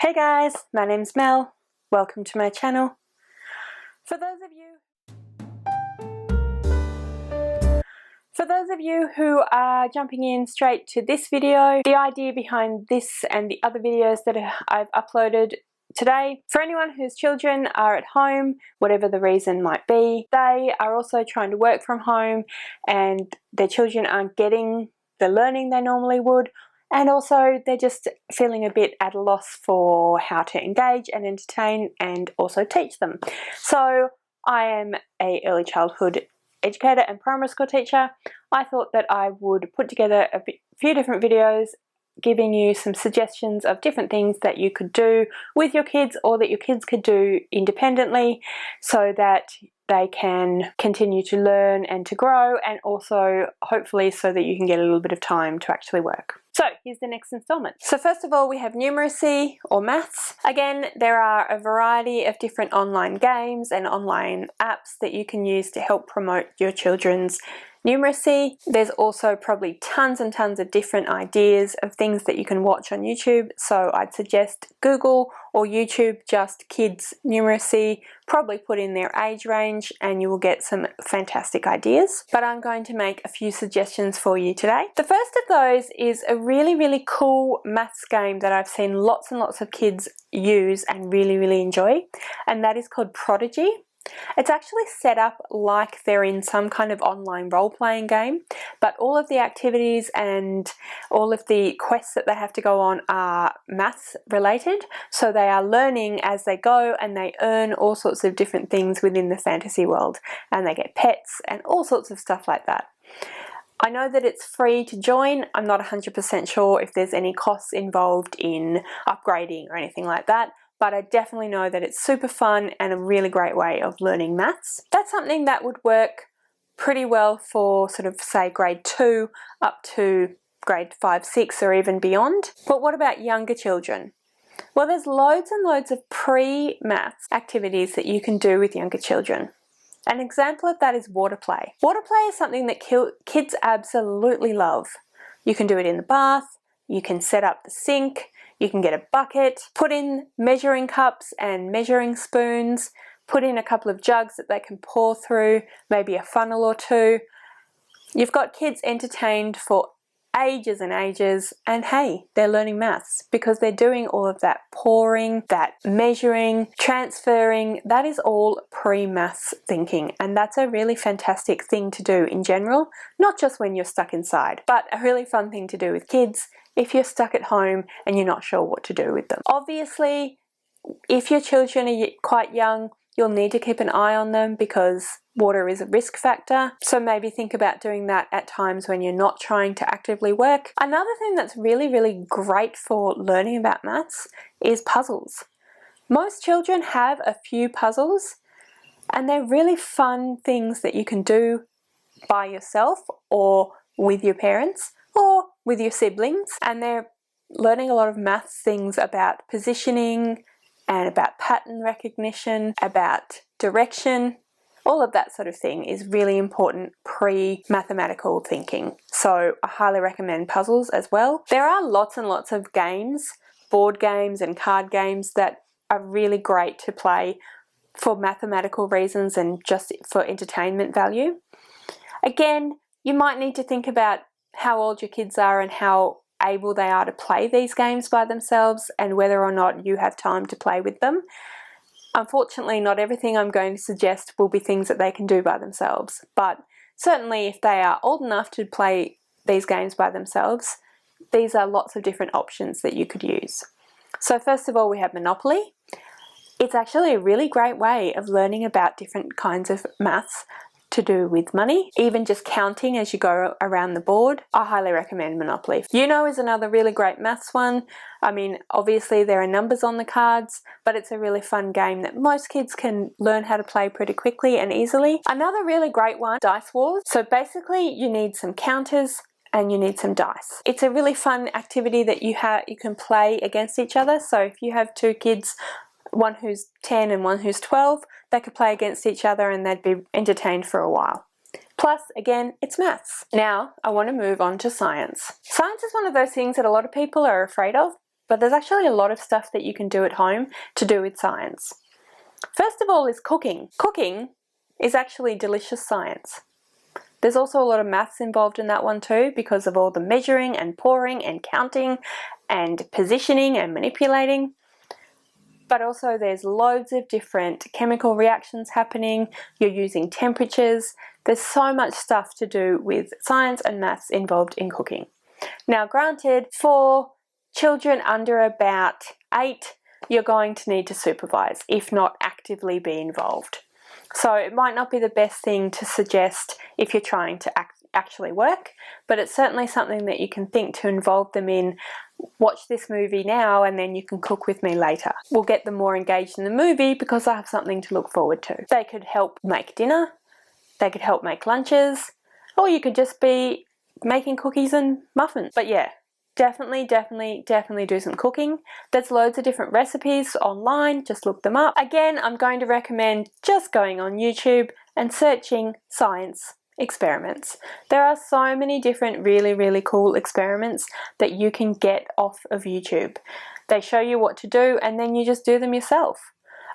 Hey guys, my name's Mel. Welcome to my channel. For those of you who are jumping in straight to this video, the idea behind this and the other videos that I've uploaded today, for anyone whose children are at home, whatever the reason might be, they are also trying to work from home and their children aren't getting the learning they normally would, and also they're just feeling a bit at a loss for how to engage and entertain and also teach them. So I am an early childhood educator and primary school teacher. I thought that I would put together a few different videos giving you some suggestions of different things that you could do with your kids or that your kids could do independently so that they can continue to learn and to grow, and also hopefully so that you can get a little bit of time to actually work. So here's the next installment. So first of all, we have numeracy or maths. Again, there are a variety of different online games and online apps that you can use to help promote your children's numeracy. There's also probably tons and tons of different ideas of things that you can watch on YouTube. So I'd suggest Google or YouTube just kids numeracy, probably put in their age range and you will get some fantastic ideas. But I'm going to make a few suggestions for you today. The first of those is a really cool maths game that I've seen lots and lots of kids use and really enjoy, and that is called Prodigy. It's actually set up like they're in some kind of online role-playing game, but all of the activities and all of the quests that they have to go on are maths related, so they are learning as they go and they earn all sorts of different things within the fantasy world, and they get pets and all sorts of stuff like that. I know that it's free to join. I'm not 100% sure if there's any costs involved in upgrading or anything like that, but I definitely know that it's super fun and a really great way of learning maths. That's something that would work pretty well for sort of say grade 2 up to grade 5, 6 or even beyond. But what about younger children? Well, there's loads and loads of pre-maths activities that you can do with younger children. An example of that is water play. Water play is something that kids absolutely love. You can do it in the bath, you can set up the sink, you can get a bucket, put in measuring cups and measuring spoons, put in a couple of jugs that they can pour through, maybe a funnel or two. You've got kids entertained for ages and ages, and hey, they're learning maths because they're doing all of that pouring, that measuring, transferring. That is all pre-maths thinking, and that's a really fantastic thing to do in general, not just when you're stuck inside, but a really fun thing to do with kids if you're stuck at home and you're not sure what to do with them. Obviously, if your children are quite young, you'll need to keep an eye on them because water is a risk factor. So maybe think about doing that at times when you're not trying to actively work. Another thing that's really great for learning about maths is puzzles. Most children have a few puzzles, and they're really fun things that you can do by yourself or with your parents or with your siblings, and they're learning a lot of maths things about positioning and about pattern recognition, about direction. All of that sort of thing is really important pre-mathematical thinking. So I highly recommend puzzles as well. There are lots and lots of games, board games and card games that are really great to play for mathematical reasons and just for entertainment value. Again, you might need to think about how old your kids are and how able they are to play these games by themselves and whether or not you have time to play with them. Unfortunately, not everything I'm going to suggest will be things that they can do by themselves, but certainly if they are old enough to play these games by themselves, these are lots of different options that you could use. So first of all, we have Monopoly. It's actually a really great way of learning about different kinds of maths to do with money, even just counting as you go around the board. I highly recommend Monopoly. Uno is another really great maths one. I mean, obviously there are numbers on the cards, but it's a really fun game that most kids can learn how to play pretty quickly and easily. Another really great one, Dice Wars. So basically you need some counters and you need some dice. It's a really fun activity that you can play against each other. So if you have two kids, one who's 10 and one who's 12, they could play against each other and they'd be entertained for a while. Plus, again, it's maths. Now, I want to move on to science. Science is one of those things that a lot of people are afraid of but there's actually a lot of stuff that you can do at home to do with science. First of all is cooking. Cooking is actually delicious science. There's also a lot of maths involved in that one too, because of all the measuring and pouring and counting and positioning and manipulating. But also there's loads of different chemical reactions happening. You're using temperatures. There's so much stuff to do with science and maths involved in cooking. Now granted, for children under about 8, you're going to need to supervise, if not actively be involved. So it might not be the best thing to suggest if you're trying to actually work, but it's certainly something that you can think to involve them in. Watch this movie now and then you can cook with me later. We'll get them more engaged in the movie because I have something to look forward to. They could help make dinner, they could help make lunches, or you could just be making cookies and muffins. But yeah, definitely do some cooking. There's loads of different recipes online, just look them up. Again, I'm going to recommend just going on YouTube and searching science experiments. There are so many different really cool experiments that you can get off of YouTube. They show you what to do and then you just do them yourself.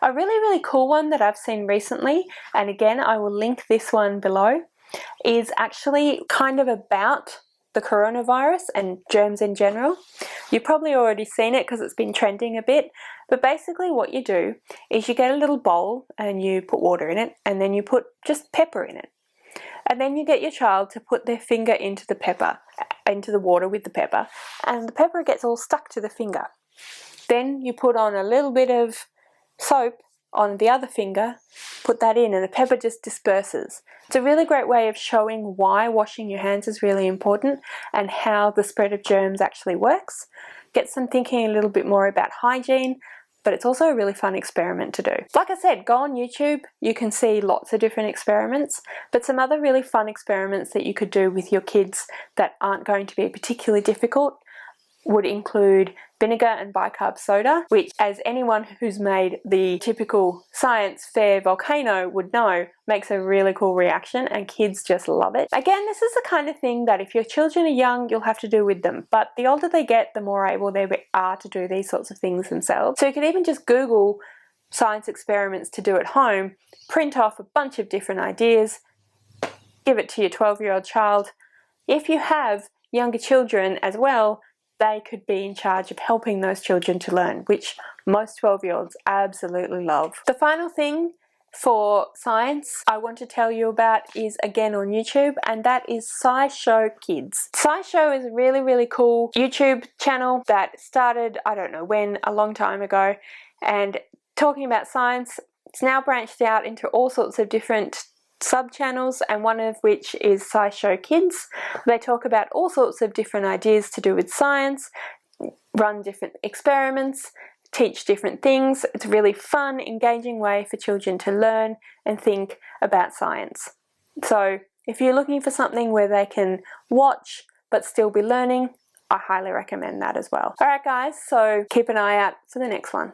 A really cool one that I've seen recently, and again I will link this one below, is actually kind of about the coronavirus and germs in general. You've probably already seen it because it's been trending a bit, but basically what you do is you get a little bowl and you put water in it and then you put just pepper in it. And then you get your child to put their finger into the pepper, into the water with the pepper, and the pepper gets all stuck to the finger. Then you put on a little bit of soap on the other finger, put that in, and the pepper just disperses. It's a really great way of showing why washing your hands is really important and how the spread of germs actually works. Gets them thinking a little bit more about hygiene, but it's also a really fun experiment to do. Like I said, go on YouTube, you can see lots of different experiments, but some other really fun experiments that you could do with your kids that aren't going to be particularly difficult would include vinegar and bicarb soda, which, as anyone who's made the typical science fair volcano would know, makes a really cool reaction and kids just love it. Again, this is the kind of thing that if your children are young, you'll have to do with them, but the older they get, the more able they are to do these sorts of things themselves. So you can even just Google science experiments to do at home, print off a bunch of different ideas, give it to your 12-year-old child. If you have younger children as well, they could be in charge of helping those children to learn, which most 12-year-olds absolutely love. The final thing for science I want to tell you about is again on YouTube, and that is SciShow Kids. SciShow is a really cool YouTube channel that started, I don't know when, a long time ago, and talking about science. It's now branched out into all sorts of different sub-channels, and one of which is SciShow Kids. They talk about all sorts of different ideas to do with science, run different experiments, teach different things. It's a really fun, engaging way for children to learn and think about science. So if you're looking for something where they can watch but still be learning, I highly recommend that as well. Alright guys, so keep an eye out for the next one.